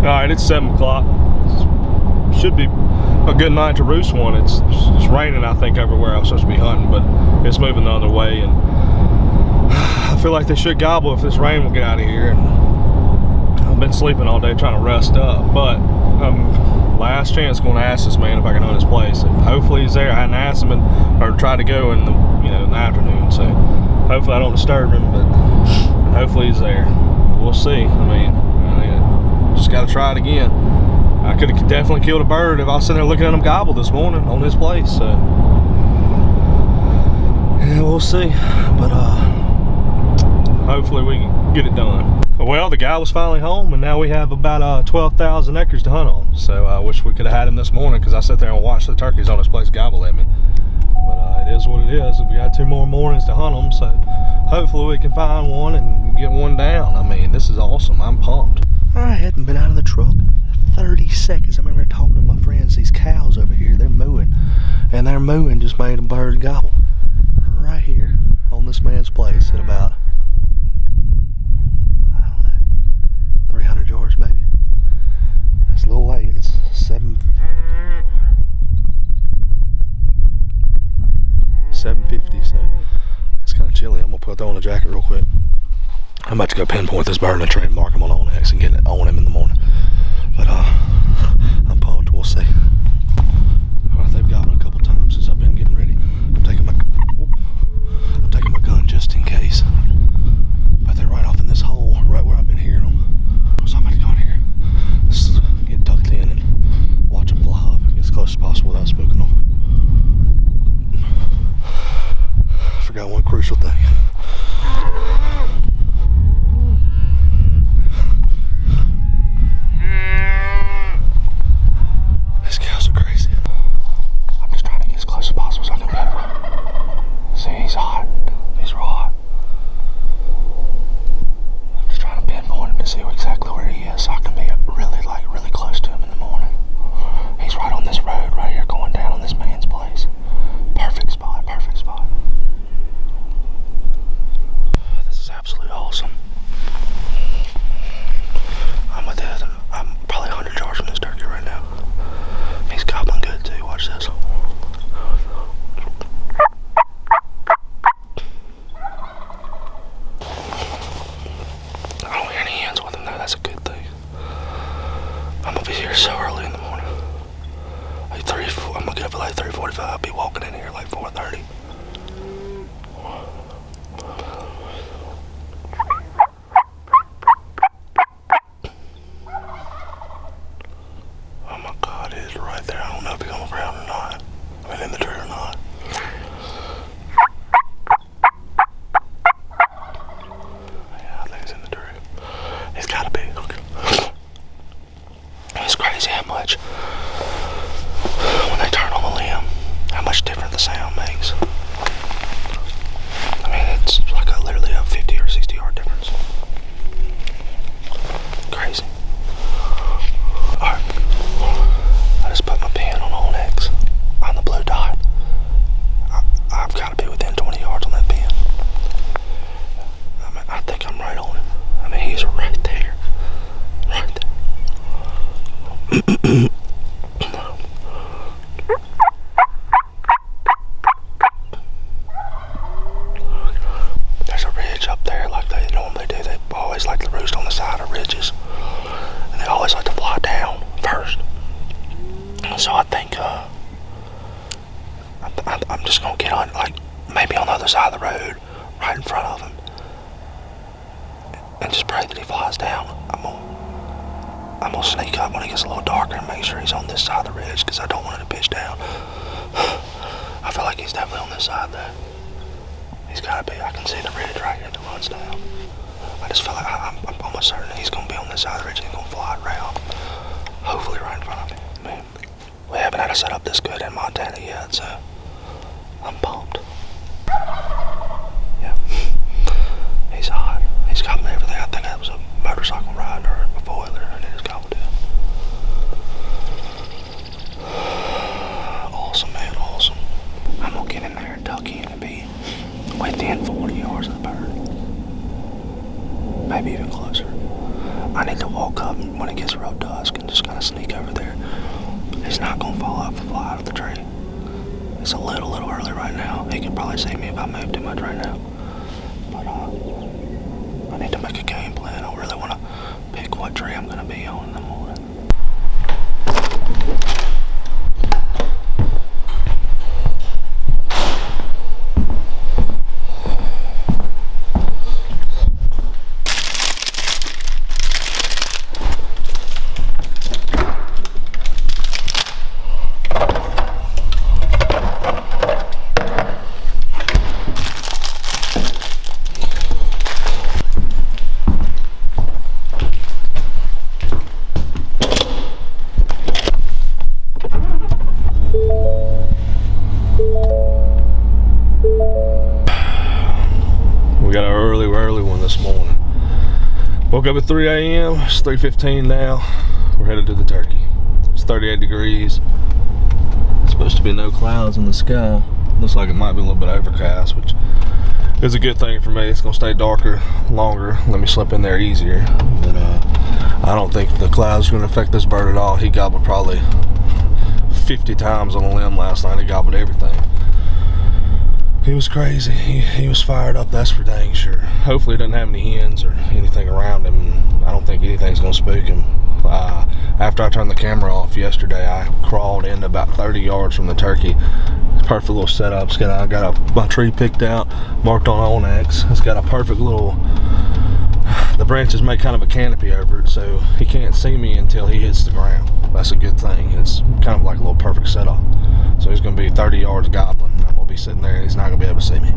All right, it's 7 o'clock. Should be a good night to roost one. It's raining, I think, everywhere I'm supposed to be hunting, but it's moving the other way, and I feel like they should gobble if this rain will get out of here. And I've been sleeping all day trying to rest up, but last chance going to ask this man if I can hunt his place, and hopefully he's there. I hadn't asked him or tried to go in the in the afternoon, so hopefully I don't disturb him, but hopefully he's there. We'll see. I mean, just got to try it again. I could have definitely killed a bird if I was sitting there looking at him gobble this morning on his place. So yeah, we'll see. But hopefully we can get it done. Well, the guy was finally home, and now we have about 12,000 acres to hunt on. So I wish we could have had him this morning, because I sat there and watched the turkeys on his place gobble at me. But it is what it is. We got 2 more mornings to hunt them, so hopefully we can find one and get one down. I mean, this is awesome. I'm pumped. I hadn't been out of the truck 30 seconds. I remember talking to my friends, these cows over here, they're mooing, and their mooing just made a bird gobble right here on this man's place at about, I don't know, 300 yards maybe. It's a little late. It's 7:50, so it's kind of chilly. I'm gonna put on a jacket real quick. I'm about to go pinpoint this bird in the tree and mark him on Onyx and get it on him in the morning. But I'm pumped. We'll see. They've gobbled a couple times since I've been getting ready. I'm taking my gun just in case. But they're right off in this hole, right where I've been hearing them. So I'm about to go in here, get tucked in, and watch them fly up, get as close as possible without spooking them. I forgot one crucial thing. So early in the morning, like 3-4. I'm gonna get up at like 3:45. I'll be walking in here like 4:30. Oh my God, it is right there. I don't know if he's on the ground or not. I mean, in the tree or not. Yeah, I think it's in the tree. It's gotta be. Okay. It's crazy how much, when they turn on the limb, how much different the sound makes. I mean, it's like literally a 50 or 60 yard difference. Crazy. Alright. I just put my pin on Onyx on the blue dot. I've got to be within 20 yards on that pin. I mean, I think I'm right on him. I mean, he's right there. Right there. There's a ridge up there like they normally do. They always like to roost on the side of ridges, and they always like to fly down first. So I think I'm just gonna get on, like maybe on the other side of the road, right in front of him, and just pray that he flies down. I'm gonna sneak up when it gets a little darker and make sure he's on this side of the ridge, because I don't want it to pitch down. I feel like he's definitely on this side though. He's gotta be. I can see the ridge right here that runs down. I just feel like I'm almost certain he's gonna be on this side of the ridge and he's gonna fly around. Hopefully right in front of me. Man, we haven't had a setup this good in Montana yet, so I'm pumped. Yeah. He's hot. He's got me everything. I think that was a motorcycle ride or a foiler, and it just got with it. Awesome, man, awesome. I'm gonna get in there and tuck in and be within 40 yards of the bird. Maybe even closer. I need to walk up when it gets real of dusk and just kind of sneak over there. He's not gonna fly out of the tree. It's a little early right now. He can probably see me if I move too much right now. But I need to make a game plan. I really want to pick what tree I'm gonna be on in the morning. We got an early one this morning. Woke up at 3 a.m. It's 3:15 now. We're headed to the turkey. It's 38 degrees. It's supposed to be no clouds in the sky. Looks like it might be a little bit overcast, which is a good thing for me. It's gonna stay darker longer. Let me slip in there easier. But I don't think the clouds are gonna affect this bird at all. He gobbled probably 50 times on a limb last night. He gobbled everything. He was crazy. He was fired up, that's for dang sure. Hopefully he doesn't have any hens or anything around him. I don't think anything's gonna spook him. After I turned the camera off yesterday, I crawled in about 30 yards from the turkey. Perfect little setup. I got my tree picked out, marked on Onyx. It's got a perfect little, the branches make kind of a canopy over it, so he can't see me until he hits the ground. That's a good thing. It's kind of like a little perfect setup. So he's gonna be 30 yards gobbling. I'm gonna be sitting there and he's not gonna be able to see me.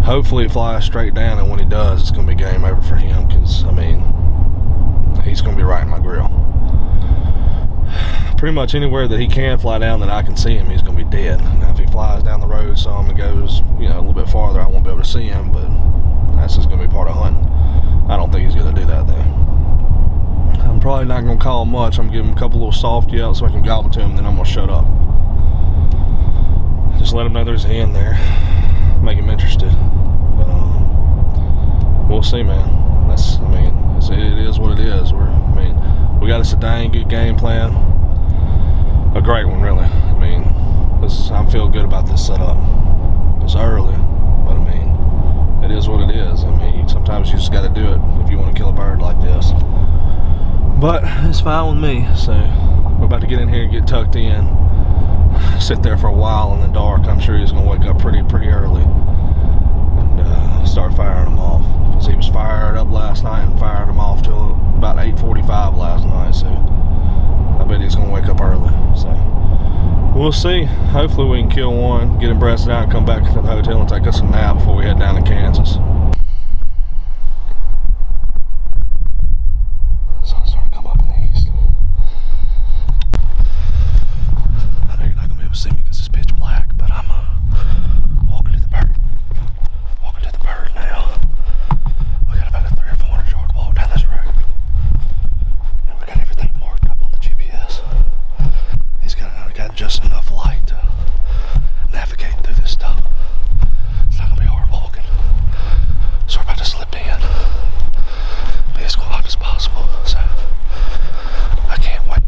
Hopefully he flies straight down, and when he does, it's gonna be game over for him, because I mean, he's gonna be right in my grill. Pretty much anywhere that he can fly down that I can see him, he's gonna be dead. Now if he flies down the road some and goes, you know, a little bit farther, I won't be able to see him, but that's just gonna be part of hunting. I don't think he's gonna do that though. I'm probably not gonna call much. I'm gonna give him a couple little soft yells so I can gobble to him, and then I'm gonna shut up. Just let him know there's a hen there. Make him interested. But we'll see, man. I mean, it is what it is. We got us a dang good game plan. A great one, really. I mean, I feel good about this setup. It's early, but I mean, it is what it is. I mean, sometimes you just got to do it if you want to kill a bird like this. But it's fine with me. So we're about to get in here and get tucked in. Sit there for a while in the dark. I'm sure he's gonna wake up pretty early and start firing them off, because he was fired up last night and fired them off till about 8:45 last night. So I bet he's gonna wake up early. So we'll see. Hopefully we can kill one, get him breasted out, and come back to the hotel and take us a nap before we head down to Kansas. Sun's starting to come up in the east. I know you're not gonna be able to see me because it's pitch black, but I'm walking to the bird. Walking to the bird now. We got about a 300 or 400 yard walk down this road, and we got everything marked up on the GPS. He's got just enough light to navigate through this stuff. It's not gonna be hard walking. So we're about to slip in. Be as quiet as possible. So I can't wait.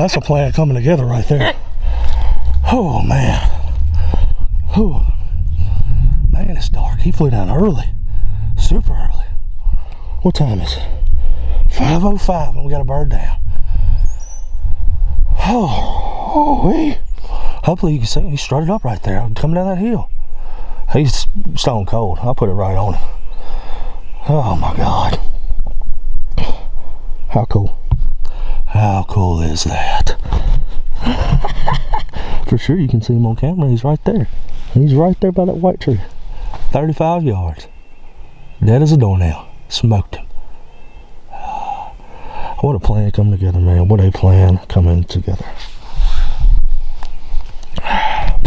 that's a plan coming together right there. Oh, man. Oh, man, it's dark. He flew down early. Super early. What time is it? 5:05 and we got a bird down. Oh, hopefully you can see him. He's strutted up right there, coming down that hill. He's stone cold. I'll put it right on him. Oh my God. How cool. How cool is that? For sure you can see him on camera. He's right there. He's right there by that white tree. 35 yards. Dead as a doornail. Smoked him. What a plan coming together, man. What a plan coming together.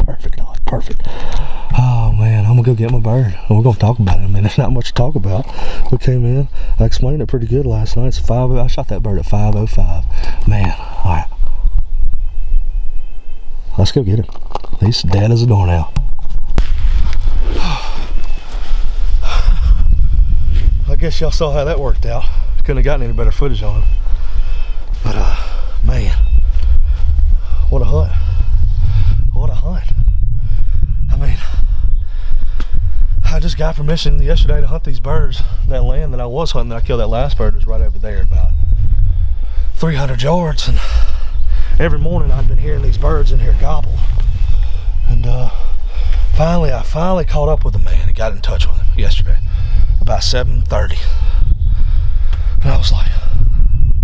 Perfect, dog. Perfect. Oh, man. I'm going to go get my bird. And we're going to talk about it in a minute. There's not much to talk about. We came in. I explained it pretty good last night. It's I shot that bird at 5:05. Man. All right. Let's go get him. He's dead as a doornail. I guess y'all saw how that worked out. Couldn't have gotten any better footage on him. But man, what a hunt. What a hunt. I mean, I just got permission yesterday to hunt these birds. That land that I was hunting, that I killed that last bird, was right over there, about 300 yards. And every morning I'd been hearing these birds in here gobble. And I finally caught up with the man and got in touch with him yesterday about 7:30. And I was like,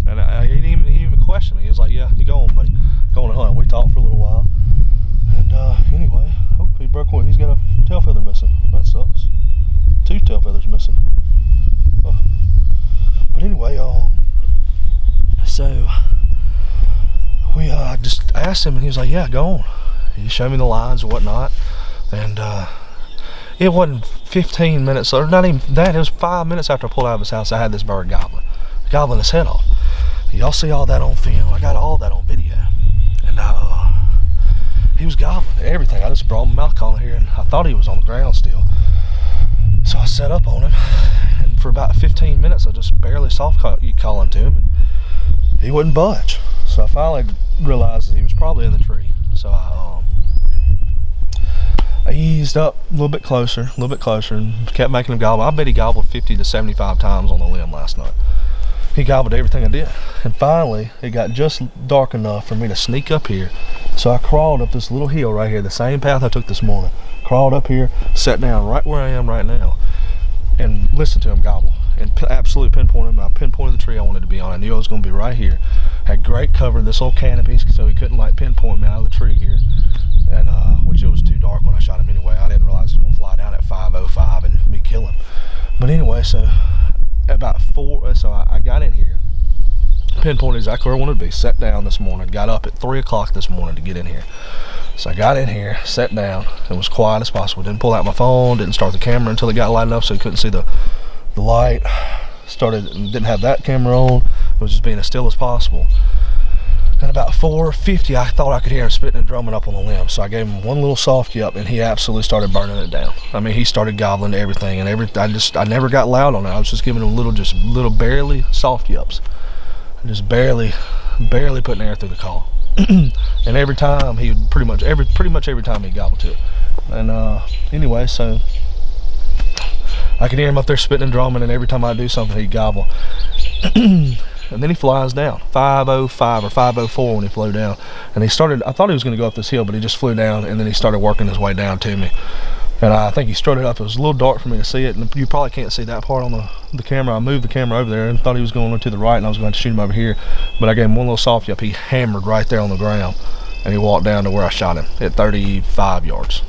and he didn't even question me. He was like, yeah, you go on, buddy. Go on and hunt. We talked for a little while. And anyway, oh, he broke one. He's got a tail feather missing. That sucks. 2 tail feathers missing. Oh. But anyway, so we just asked him, and he was like, yeah, go on. He showed me the lines and whatnot. And it wasn't 15 minutes, or not even that. It was 5 minutes after I pulled out of his house, I had this bird gobbling his head off. Y'all see all that on film. I got all that on video. And he was gobbling everything. I just brought my mouth calling here, and I thought he was on the ground still. So I set up on him, and for about 15 minutes I just barely soft calling to him, and he wouldn't budge. So I finally realized that he was probably in the tree. So I eased up a little bit closer, and kept making him gobble. I bet he gobbled 50 to 75 times on the limb last night. He gobbled everything I did. And finally, it got just dark enough for me to sneak up here. So I crawled up this little hill right here, the same path I took this morning. Crawled up here, sat down right where I am right now, and listened to him gobble. And absolutely pinpointed him. I pinpointed the tree I wanted to be on. I knew I was going to be right here. Had great cover, this little canopy, so he couldn't like pinpoint me out of the tree here. And which it was too dark when I shot him anyway. I didn't realize he was going to fly down at 5:05 and me kill him. But anyway, so about 4, so I got in here, pinpointed exactly where I wanted to be, sat down this morning, got up at 3 o'clock this morning to get in here. So I got in here, sat down, and was quiet as possible. Didn't pull out my phone, didn't start the camera until it got light enough so you couldn't see the light. Didn't have that camera on. It was just being as still as possible. And about 4:50, I thought I could hear him spitting and drumming up on the limb. So I gave him one little soft yip, and he absolutely started burning it down. I mean, he started gobbling everything, and I never got loud on it. I was just giving him little barely soft yips, just barely putting air through the call. And every time he would pretty much every time he gobbled to it. And anyway, so I could hear him up there spitting and drumming, and every time I do something, he'd gobble. And then he flies down, 5:05 or 5:04 when he flew down. And I thought he was going to go up this hill, but he just flew down, and then he started working his way down to me. And I think he strutted up. It was a little dark for me to see it, and you probably can't see that part on the camera. I moved the camera over there and thought he was going to the right, and I was going to shoot him over here. But I gave him one little soft yip. He hammered right there on the ground, and he walked down to where I shot him at 35 yards.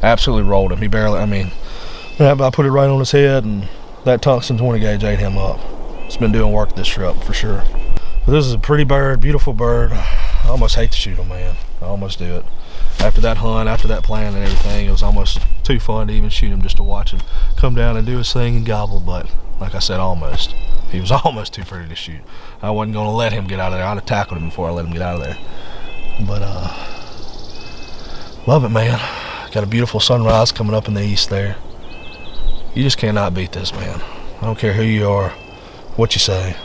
Absolutely rolled him. He barely, I put it right on his head, and that tungsten 20 gauge ate him up. It's been doing work this trip for sure. But this is a pretty bird, beautiful bird. I almost hate to shoot him, man. I almost do it. After that hunt, after that plan and everything, it was almost too fun to even shoot him, just to watch him come down and do his thing and gobble. But like I said, almost. He was almost too pretty to shoot. I wasn't going to let him get out of there. I'd have tackled him before I let him get out of there. But love it, man. Got a beautiful sunrise coming up in the east there. You just cannot beat this, man. I don't care who you are, what you say.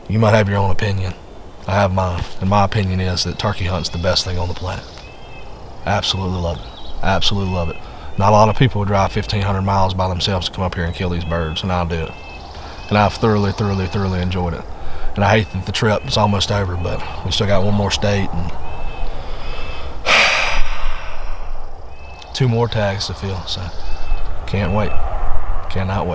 You might have your own opinion. I have mine. And my opinion is that turkey hunting's the best thing on the planet. Absolutely love it. Absolutely love it. Not a lot of people would drive 1,500 miles by themselves to come up here and kill these birds, and I'll do it. And I've thoroughly enjoyed it. And I hate that the trip is almost over, but we still got one more state and 2 more tags to fill, so can't wait. Cannot wait.